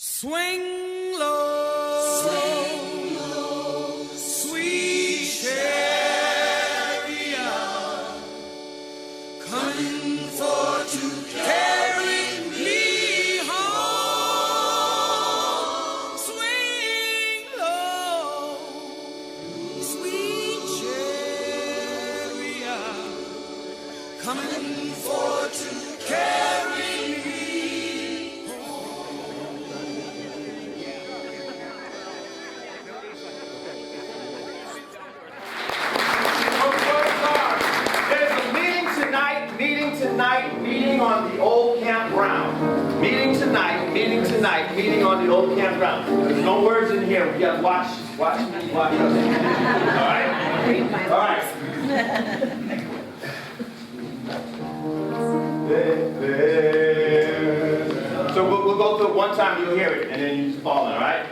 Swing low, sweet chariot, coming for to carry me home. Swing low, sweet chariot, coming for to carry me. Meeting on the old campground. Meeting tonight, meeting on the old campground. There's no words in here. We gotta watch me, watch us. Alright? Alright. So we'll go through it one time, you'll hear it, and then you just follow, alright?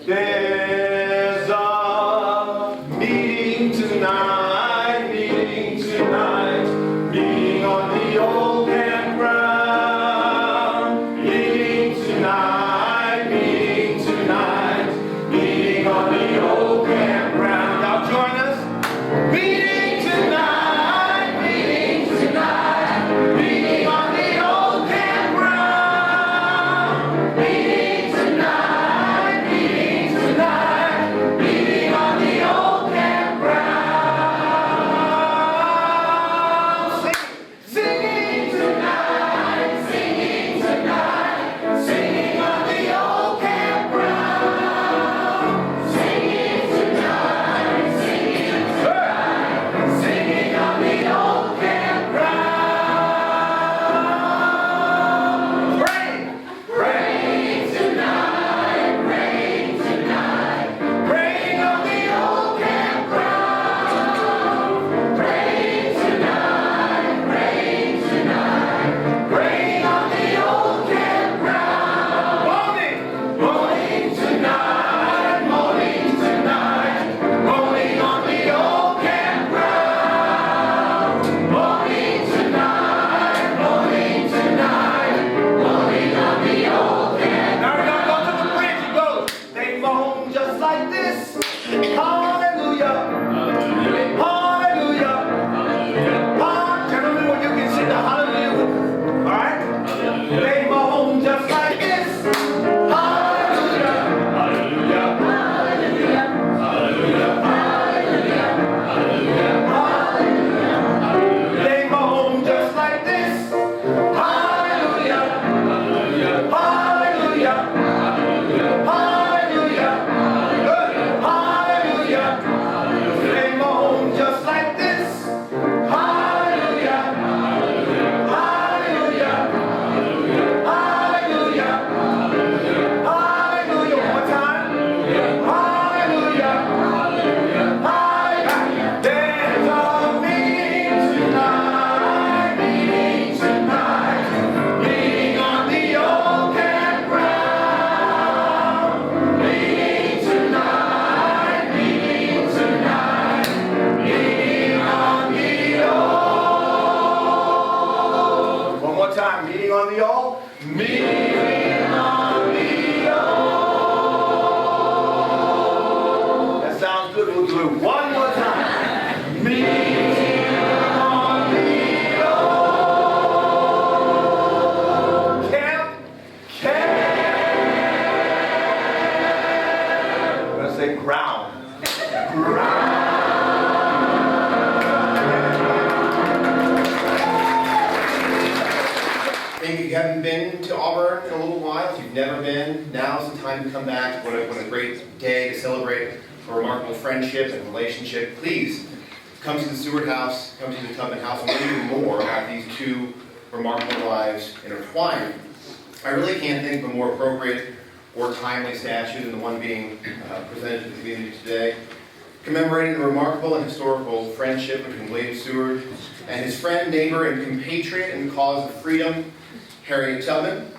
There's a meeting tonight, meeting on the old campground. Meeting tonight, meeting on the old campground. Y'all join us? Meeting tonight, meeting on the old campground. Meeting tonight, meeting on the old campground. Singing tonight, singing on the old campground. Singing tonight, singing on the old campground. Rain tonight, praying on the old campground. Rain tonight, praying on the old campground. Moaning tonight, moaning on the old campground. Moaning tonight, moaning on the old campground. Now we're gonna go to the bridge. It goes. They moan just like this. Hallelujah. Hallelujah. Gentlemen, when you can sing the hallelujah. Alright? They moan just like this. Hallelujah. Hallelujah. They moan just like this. Hallelujah. Hallelujah. Good. Hallelujah. They moan just like this. Hallelujah. Hallelujah. Hallelujah. Hallelujah. One more time. Hallelujah. Hallelujah. There's a meeting tonight, meeting on the old campground. Meeting tonight, meeting on the old. One more time, meeting on the old. Meeting on the old. That sounds good. We'll do it one more time. Meeting on the old camp. I'm gonna say ground. Maybe you haven't been to Auburn in a little while. If you've never been, now's the time to come back. What a great day to celebrate a remarkable friendship and relationship. Please come to the Stewart House, come to the Tubman House, and learn even more about these two remarkable lives intertwined. I really can't think of a more appropriate or timely statue than the one being presented to the community today, commemorating the remarkable and historical friendship between William Stewart and his friend, neighbor, and compatriot in the cause of freedom, Harriet Tubman.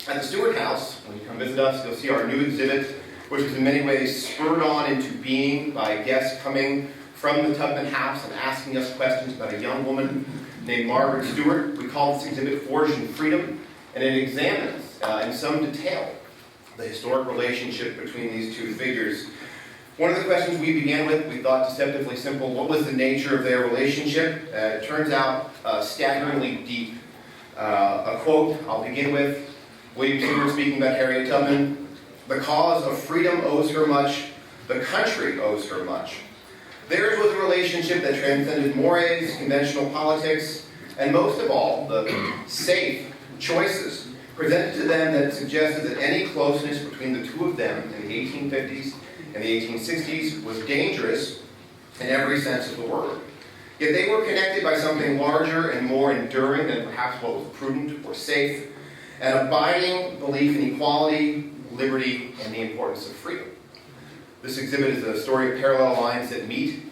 At the Stewart House, when you come visit us, you'll see our new exhibit, which is in many ways spurred on into being by guests coming from the Tubman House and asking us questions about a young woman named Margaret Stewart. We call this exhibit Forged in Freedom, and it examines in some detail the historic relationship between these two figures. One of the questions we began with, we thought deceptively simple: what was the nature of their relationship? It turns out staggeringly deep. A quote I'll begin with, William Seward speaking about Harriet Tubman: "The cause of freedom owes her much, the country owes her much." Theirs was a relationship that transcended mores, conventional politics, and most of all, the safe choices presented to them that suggested that any closeness between the two of them in the 1850s and the 1860s was dangerous in every sense of the word. Yet they were connected by something larger and more enduring than perhaps what was prudent or safe, an abiding belief in equality, liberty, and the importance of freedom. This exhibit is a story of parallel lines that meet,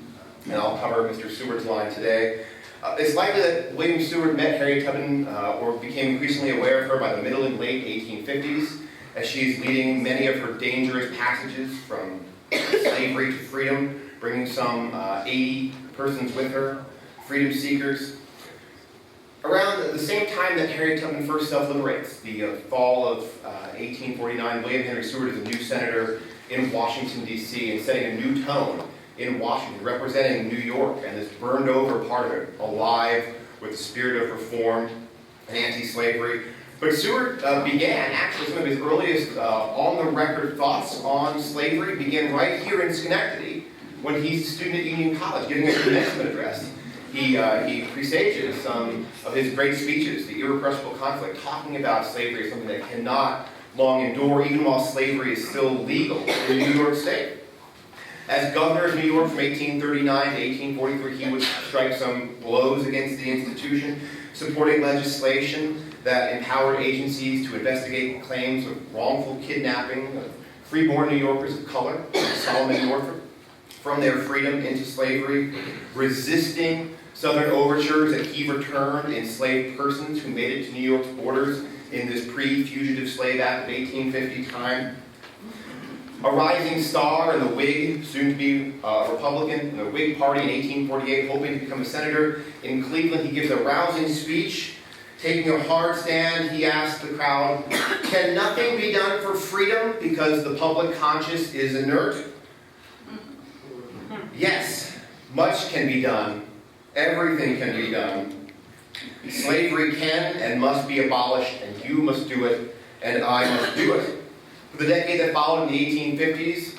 and I'll cover Mr. Seward's line today. It's likely that William Seward met Harriet Tubman or became increasingly aware of her by the middle and late 1850s, as she's leading many of her dangerous passages from slavery to freedom, bringing some 80 persons with her, freedom seekers. Around the same time that Harriet Tubman first self-liberates, the fall of 1849, William Henry Seward is a new senator in Washington, D.C., and setting a new tone in Washington, representing New York and this burned-over part of it, alive with the spirit of reform and anti-slavery. But Seward began, actually, some of his earliest on-the-record thoughts on slavery began right here in Schenectady when he's a student at Union College, giving a commencement address. He presages some of his great speeches, the irrepressible conflict, talking about slavery as something that cannot long endure, even while slavery is still legal in New York State. As governor of New York from 1839 to 1843, he would strike some blows against the institution, supporting legislation that empowered agencies to investigate claims of wrongful kidnapping of freeborn New Yorkers of color, Solomon Northup, from their freedom into slavery, resisting Southern overtures that he returned enslaved persons who made it to New York's borders in this pre-Fugitive Slave Act of 1850 time. A rising star in the Whig, soon to be a Republican, in the Whig Party in 1848, hoping to become a senator. In Cleveland, he gives a rousing speech. Taking a hard stand, he asked the crowd, "Can nothing be done for freedom because the public conscience is inert?" Yes, much can be done. Everything can be done. Slavery can and must be abolished, and you must do it, and I must do it. For the decade that followed in the 1850s,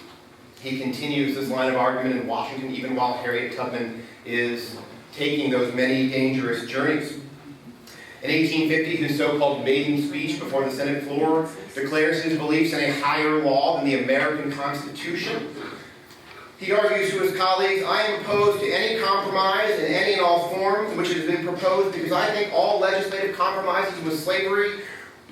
he continues this line of argument in Washington, even while Harriet Tubman is taking those many dangerous journeys. In 1850, his so-called maiden speech before the Senate floor declares his beliefs in a higher law than the American Constitution. He argues to his colleagues, "I am opposed to any compromise in any and all forms which has been proposed because I think all legislative compromises with slavery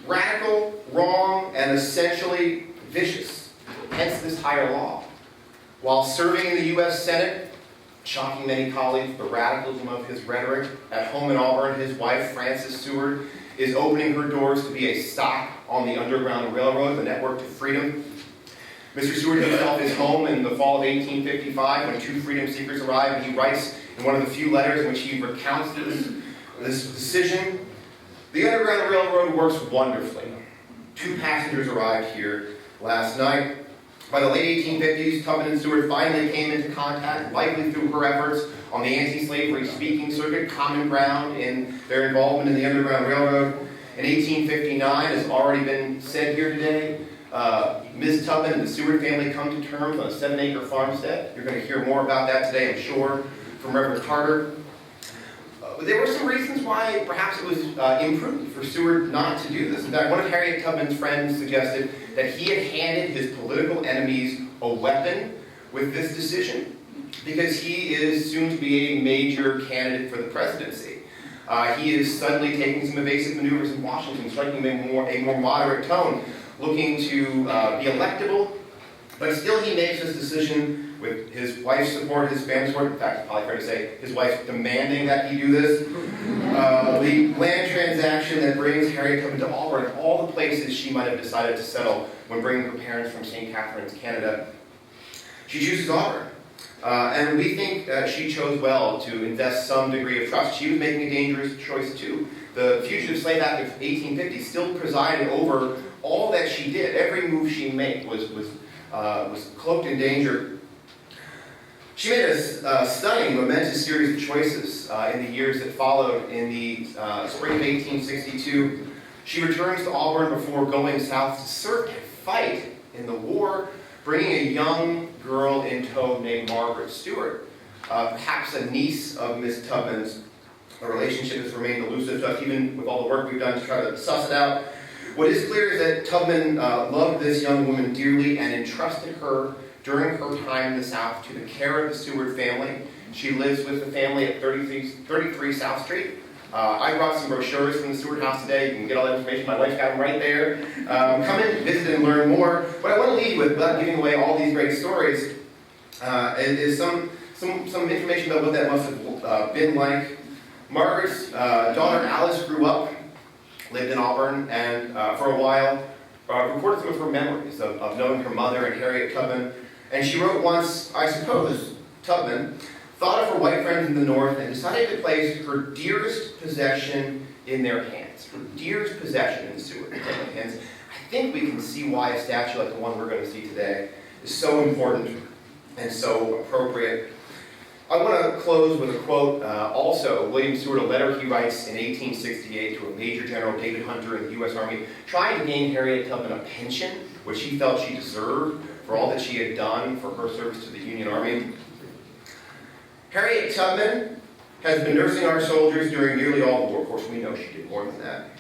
radical, wrong, and essentially vicious. Hence this higher law." While serving in the U.S. Senate, shocking many colleagues, the radicalism of his rhetoric, at home in Auburn, his wife, Frances Seward, is opening her doors to be a stop on the Underground Railroad, the network to freedom. Mr. Seward himself is home in the fall of 1855 when two freedom seekers arrive, and he writes in one of the few letters in which he recounts this decision, "The Underground Railroad works wonderfully. 2 passengers arrived here last night. By the late 1850s, Tubman and Seward finally came into contact, likely through her efforts on the anti-slavery speaking circuit, common ground in their involvement in the Underground Railroad. In 1859, as already been said here today, Ms. Tubman and the Seward family come to terms on a 7-acre farmstead. You're going to hear more about that today, I'm sure, from Reverend Carter. There were some reasons why perhaps it was imprudent for Seward not to do this. In fact, one of Harriet Tubman's friends suggested that he had handed his political enemies a weapon with this decision because he is soon to be a major candidate for the presidency. He is suddenly taking some evasive maneuvers in Washington, striking a more moderate tone, looking to be electable, but still he makes this decision with his wife's support, his family's support. In fact, it's probably fair to say his wife demanding that he do this. The land transaction that brings Harriet Tubman to Auburn, all the places she might have decided to settle when bringing her parents from St. Catharines, Canada. She chooses Auburn. And we think she chose well to invest some degree of trust. She was making a dangerous choice too. The Fugitive Slave Act of 1850 still presided over all that she did, every move she made was cloaked in danger. She made a stunning, momentous series of choices in the years that followed. In the spring of 1862, she returns to Auburn before going south to serve and fight in the war, bringing a young girl in tow named Margaret Stewart, perhaps a niece of Miss Tubman's. The relationship has remained elusive to us, even with all the work we've done to try to suss it out. What is clear is that Tubman loved this young woman dearly and entrusted her during her time in the South to the care of the Stewart family. She lives with the family at 33 South Street. I brought some brochures from the Stewart house today. You can get all that information. My wife's got them right there. Come in, visit, and learn more. What I want to leave with, without giving away all these great stories, is some information about what that must have been like. Margaret's daughter Alice grew up, lived in Auburn, and for a while recorded some of her memories of knowing her mother and Harriet Tubman. And she wrote once, I suppose, Tubman thought of her white friends in the North and decided to place her dearest possession in their hands. Her dearest possession in the Stewart hands. I think we can see why a statue like the one we're going to see today is so important and so appropriate. I want to close with a quote, also, William Stewart, a letter he writes in 1868 to a Major General David Hunter in the U.S. Army, trying to gain Harriet Tubman a pension, which he felt she deserved for all that she had done for her service to the Union Army. Harriet Tubman has been nursing our soldiers during nearly all the war. Of course, we know she did more than that.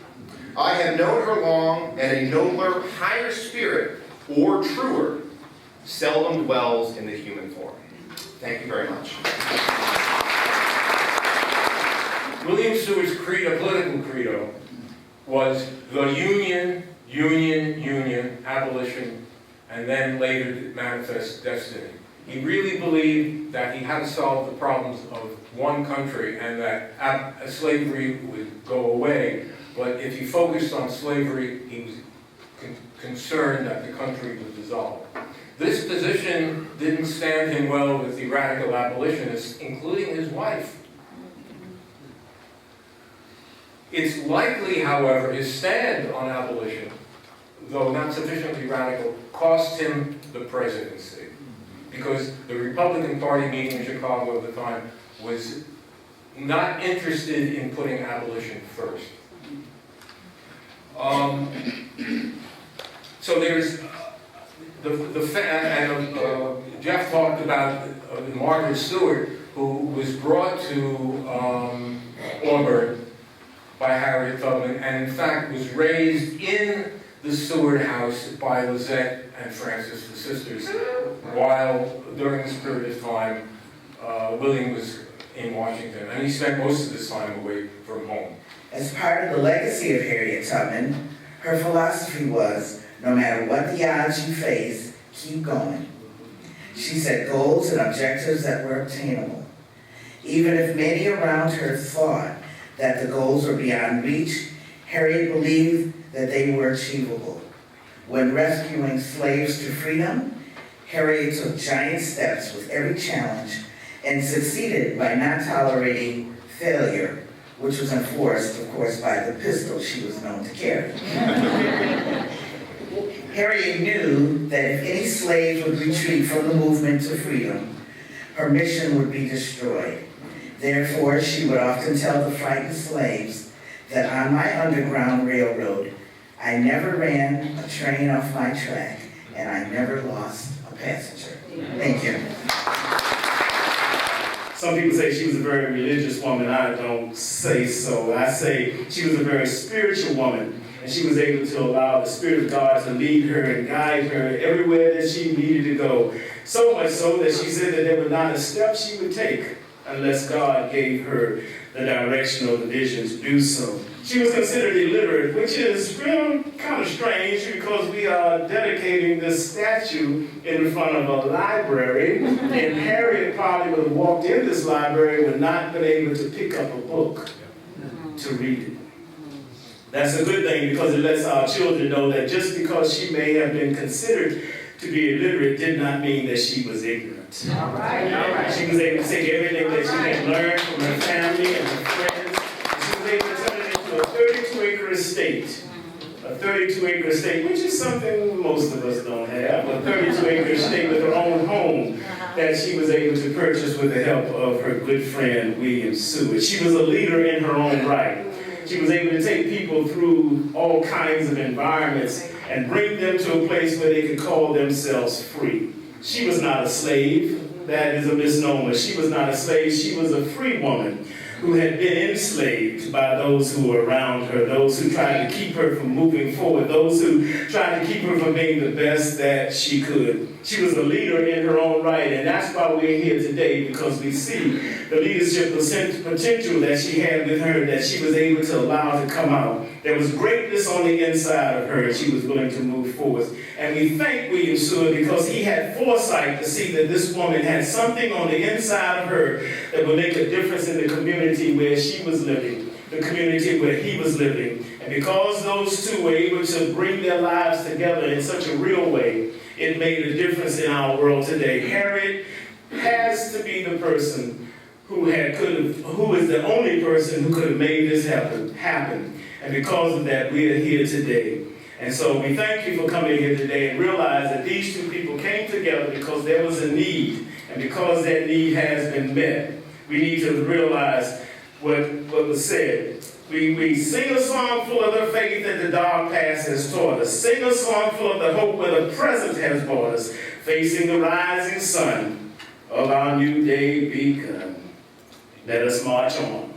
I have known her long, and a nobler, higher spirit, or truer, seldom dwells in the human form. Thank you very much. William Stewart's credo, political credo, was the Union, Union, Union, abolition, and then later manifest destiny. He really believed that he had to solve the problems of one country and that slavery would go away. But if he focused on slavery, he was concerned that the country would dissolve. This position didn't stand him well with the radical abolitionists, including his wife. It's likely, however, his stand on abolition, though not sufficiently radical, cost him the presidency. Because the Republican Party meeting in Chicago at the time was not interested in putting abolition first. So there's Jeff talked about Margaret Stewart, who was brought to Auburn by Harriet Tubman, and in fact was raised in the Stewart house by Lizette and Frances, the sisters, while during this period of time William was in Washington, and he spent most of his time away from home. As part of the legacy of Harriet Tubman, her philosophy was, no matter what the odds you face, keep going. She set goals and objectives that were obtainable. Even if many around her thought that the goals were beyond reach, Harriet believed that they were achievable. When rescuing slaves to freedom, Harriet took giant steps with every challenge and succeeded by not tolerating failure, which was enforced, of course, by the pistol she was known to carry. Harriet knew that if any slaves would retreat from the movement to freedom, her mission would be destroyed. Therefore, she would often tell the frightened slaves that on my Underground Railroad, I never ran a train off my track, and I never lost a passenger. Thank you. Some people say she was a very religious woman. I don't say so. I say she was a very spiritual woman, and she was able to allow the Spirit of God to lead her and guide her everywhere that she needed to go. So much so that she said that there was not a step she would take unless God gave her the direction or the vision to do so. She was considered illiterate, which is real kind of strange because we are dedicating this statue in front of a library, and Harriet probably would have walked in this library and not been able to pick up a book to read it. That's a good thing because it lets our children know that just because she may have been considered to be illiterate did not mean that she was ignorant. All right. She was able to take everything that she had learned from her family and her friends, and she was able to turn it into a 32-acre estate, a a 32-acre estate, which is something most of us don't have, a 32-acre estate with her own home that she was able to purchase with the help of her good friend, William Seward. She was a leader in her own right. She was able to take people through all kinds of environments and bring them to a place where they could call themselves free. She was not a slave. That is a misnomer. She was not a slave. She was a free woman who had been enslaved by those who were around her, those who tried to keep her from moving forward, those who tried to keep her from being the best that she could. She was a leader in her own right, and that's why we're here today, because we see the leadership potential that she had with her, that she was able to allow to come out. There was greatness on the inside of her, and she was willing to move forward. And we thank William Seward because he had foresight to see that this woman had something on the inside of her that would make a difference in the community where she was living, the community where he was living. And because those two were able to bring their lives together in such a real way, it made a difference in our world today. Harriet has to be the person who is the only person who could have made this happen. And because of that, we are here today. And so we thank you for coming here today and realize that these two people came together because there was a need. And because that need has been met, we need to realize what was said. We sing a song full of the faith that the dark past has taught us. Sing a song full of the hope where the present has brought us, facing the rising sun of our new day begun. Let us march on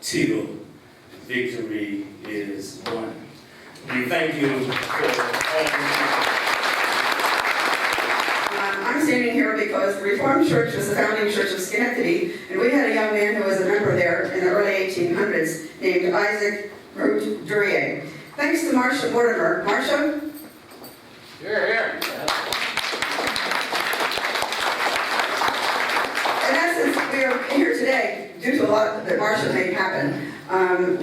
till victory is won. We thank you for all. I'm standing here because the Reformed Church was the founding church of Schenectady, and we had a young man who was a member there in the early 1800s named Isaac Root Duryea. Thanks to Marcia Mortimer. Marcia? Here. In essence, we are here today due to a lot that Marcia made happen.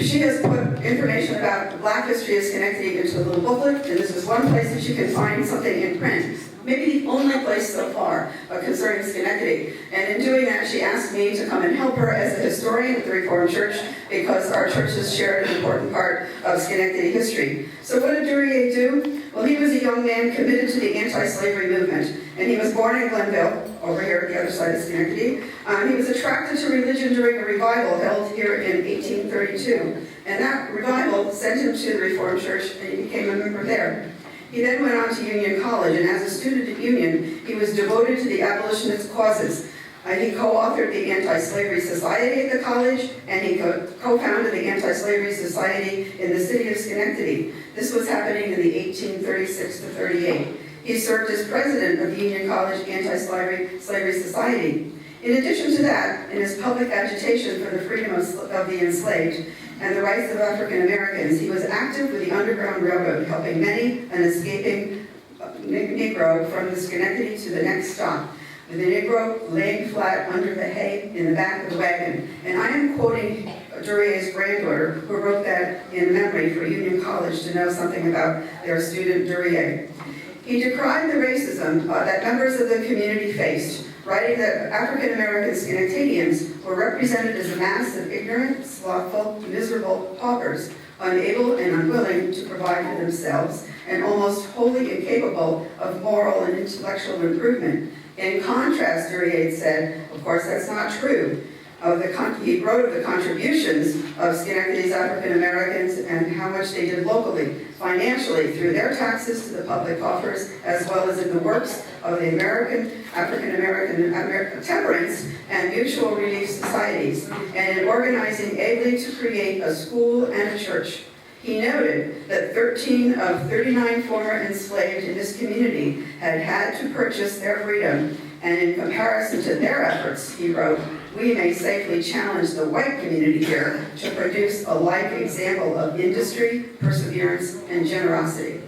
She has put information about the Black history of Schenectady into a little booklet, and this is one place that you can find something in print. Maybe the only place so far concerning Schenectady. And in doing that, she asked me to come and help her as a historian of the Reformed Church because our churches shared an important part of Schenectady history. So what did Duryea do? Well, he was a young man committed to the anti-slavery movement. And he was born in Glenville, over here at the other side of Schenectady. He was attracted to religion during a revival held here in 1832. And that revival sent him to the Reformed Church, and he became a member there. He then went on to Union College, and as a student at Union, he was devoted to the abolitionist causes. He co-authored the Anti-Slavery Society at the college, and he co-founded the Anti-Slavery Society in the city of Schenectady. This was happening in the 1836 to 38. He served as president of the Union College Anti-Slavery Society. In addition to that, in his public agitation for the freedom of the enslaved and the rights of African Americans, he was active with the Underground Railroad, helping many an escaping Negro from the Schenectady to the next stop, with the Negro laying flat under the hay in the back of the wagon. And I am quoting Duryea's granddaughter, who wrote that in memory for Union College to know something about their student Duryea. He decried the racism that members of the community faced, writing that African American Schenectadians were represented as a mass of ignorant, slothful, miserable paupers, unable and unwilling to provide for themselves, and almost wholly incapable of moral and intellectual improvement. In contrast, Duryea said, of course that's not true. He wrote of the contributions of Schenectady's African Americans and how much they did locally, financially, through their taxes to the public coffers, as well as in the works of the African American temperance and mutual relief societies, and in organizing ably to create a school and a church. He noted that 13 of 39 former enslaved in this community had to purchase their freedom, and in comparison to their efforts, he wrote, we may safely challenge the white community here to produce a like example of industry, perseverance, and generosity.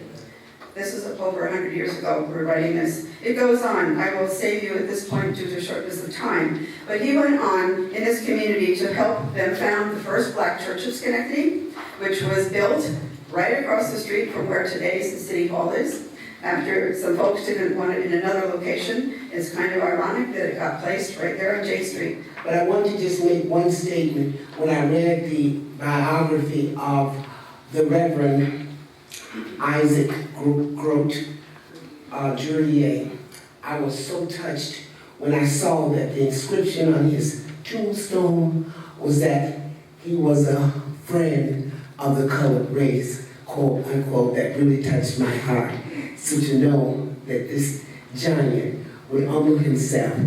This was over 100 years ago, we're writing this. It goes on. I will save you at this point due to shortness of time. But he went on in this community to help them found the first Black church of Schenectady, which was built right across the street from where today's City Hall is. After some folks didn't want it in another location, it's kind of ironic that it got placed right there on J Street. But I want to just make one statement. When I read the biography of the Reverend Isaac Grote Jurier. I was so touched when I saw that the inscription on his tombstone was that he was a friend of the colored race, quote unquote. That really touched my heart. So to know that this giant would humble himself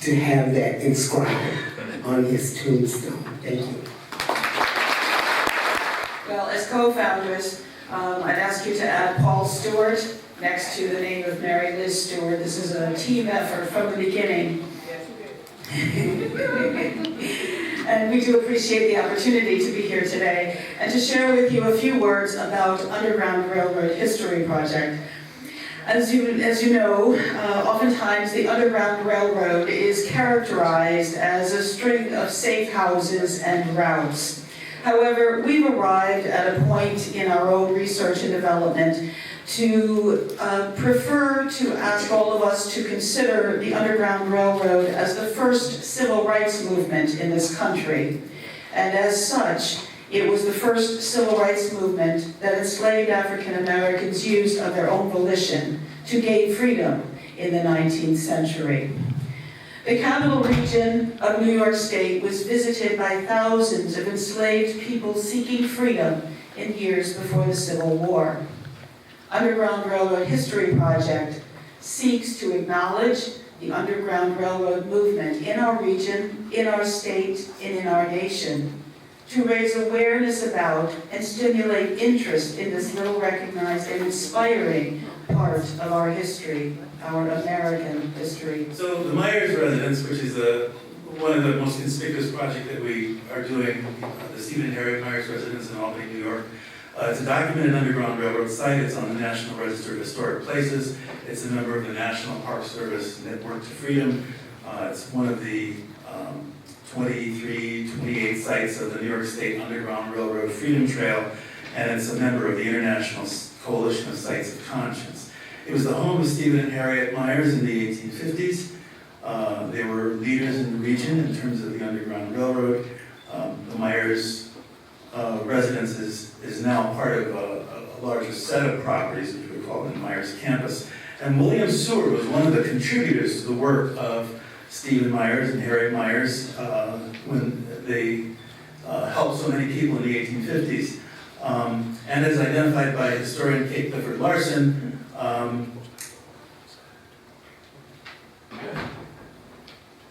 to have that inscribed on his tombstone. Thank you. Well, as co-founders, I'd ask you to add Paul Stewart next to the name of Mary Liz Stewart. This is a team effort from the beginning. And we do appreciate the opportunity to be here today and to share with you a few words about Underground Railroad History Project. As you know, oftentimes the Underground Railroad is characterized as a string of safe houses and routes. However, we've arrived at a point in our own research and development to prefer to ask all of us to consider the Underground Railroad as the first civil rights movement in this country. And as such, it was the first civil rights movement that enslaved African Americans used of their own volition to gain freedom in the 19th century. The capital region of New York State was visited by thousands of enslaved people seeking freedom in years before the Civil War. Underground Railroad History Project seeks to acknowledge the Underground Railroad movement in our region, in our state, and in our nation, to raise awareness about and stimulate interest in this little recognized and inspiring part of our history, our American history. So the Myers residence, which is one of the most conspicuous projects that we are doing, the Stephen and Harriet Myers residence in Albany, New York. It's a documented Underground Railroad site. It's on the National Register of Historic Places. It's a member of the National Park Service Network to Freedom. It's one of the 28 sites of the New York State Underground Railroad Freedom Trail, and it's a member of the International Coalition of Sites of Conscience. It was the home of Stephen and Harriet Myers in the 1850s. They were leaders in the region in terms of the Underground Railroad. The Myers residence is now part of a larger set of properties, which we call the Myers campus. And William Seward was one of the contributors to the work of Stephen Myers and Harriet Myers when they helped so many people in the 1850s. And as identified by historian Kate Clifford Larson,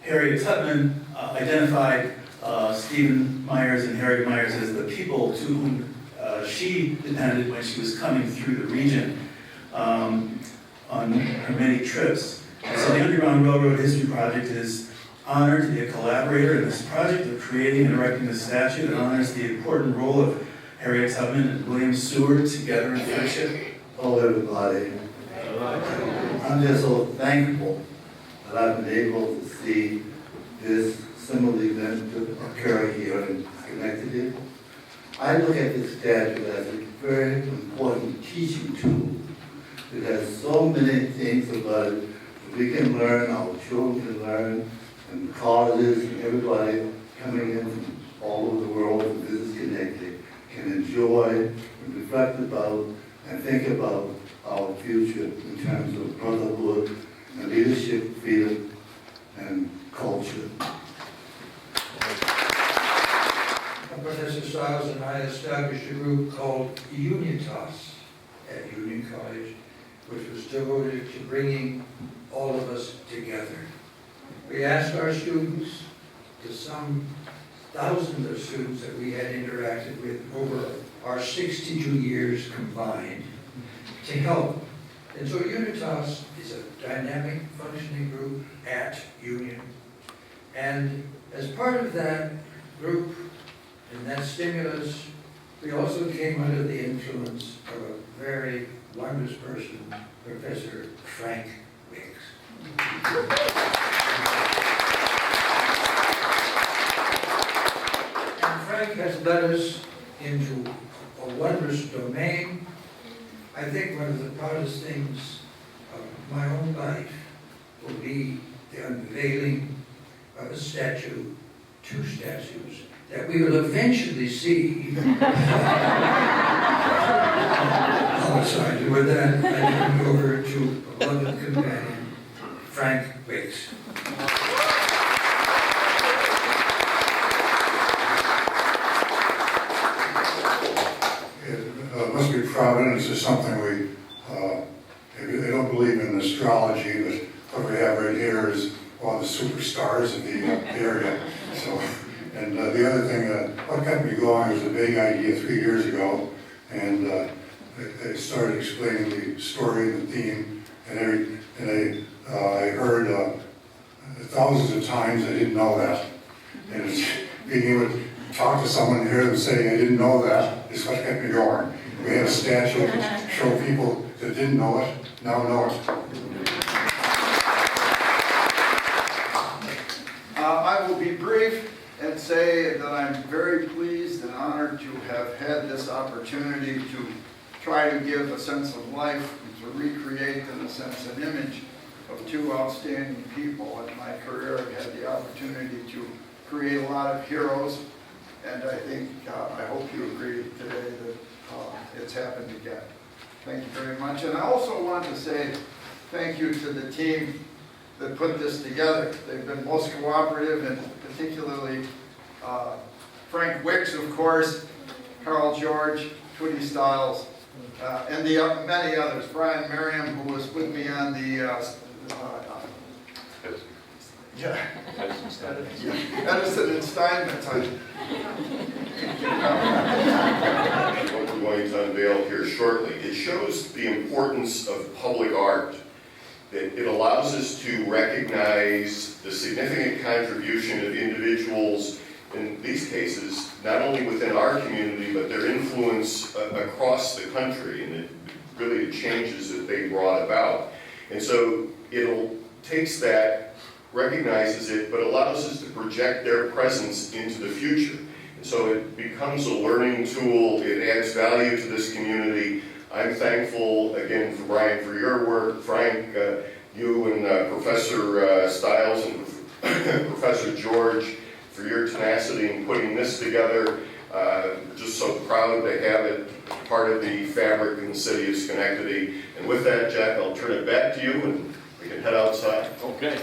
Harriet Tubman identified Stephen Myers and Harriet Myers as the people to whom she depended when she was coming through the region on her many trips. And so the Underground Railroad History Project is honored to be a collaborator in this project of creating and erecting the statue that honors the important role of Harriet Tubman and William Seward together in friendship. Hello, everybody. I'm just so thankful that I've been able to see this similar event occur here in Schenectady. I look at this statue as a very important teaching tool. It has so many things about it that we can learn, our children can learn, and colleges and everybody coming in from all over the world to visit Schenectady can enjoy and reflect about and think about our future in terms of brotherhood and leadership, freedom, and culture. Professor Stiles and I established a group called Unitas at Union College, which was devoted to bringing all of us together. We asked our students, the some thousands of students that we had interacted with over our 62 years combined, to help. And so Unitas is a dynamic functioning group at Union. And as part of that group and that stimulus, we also came under the influence of a very wondrous person, Professor Frank Wicks. And Frank has led us into a wondrous domain. I think one of the proudest things of my own life will be the unveiling of a statue, two statues, that we will eventually see outside. With that, I turn it over to a beloved companion, Frank Wicks. It must be Providence is something we, I don't believe in astrology, but what we have right here is one of the superstars of the area. So, and the other thing, what kept me going was a big idea 3 years ago, and I started explaining the story and the theme, and I heard thousands of times I didn't know that, and it's being able to talk to someone and hear them say I didn't know that is what kept me going. We had a statue to show people that didn't know it, now know it. I will be brief and say that I'm very pleased and honored to have had this opportunity to try to give a sense of life, to recreate, in a sense, an image of two outstanding people. In my career, I've had the opportunity to create a lot of heroes, and I think, I hope you agree today that it's happened again. Thank you very much. And I also want to say thank you to the team that put this together. They've been most cooperative, and particularly Frank Wicks, of course, Carl George, Twitty Stiles, and the many others. Brian Merriam, who was with me on the Edison and Steinmetz. What we're going to unveil here shortly, it shows the importance of public art. It allows us to recognize the significant contribution of individuals, in these cases, not only within our community, but their influence across the country, and really the changes that they brought about. And so it takes that, recognizes it, but allows us to project their presence into the future. And so it becomes a learning tool, it adds value to this community. I'm thankful, again, for Brian for your work, Frank, you and Professor Stiles and Professor George for your tenacity in putting this together. Just so proud to have it part of the fabric in the city of Schenectady. And with that, Jack, I'll turn it back to you and we can head outside. Okay.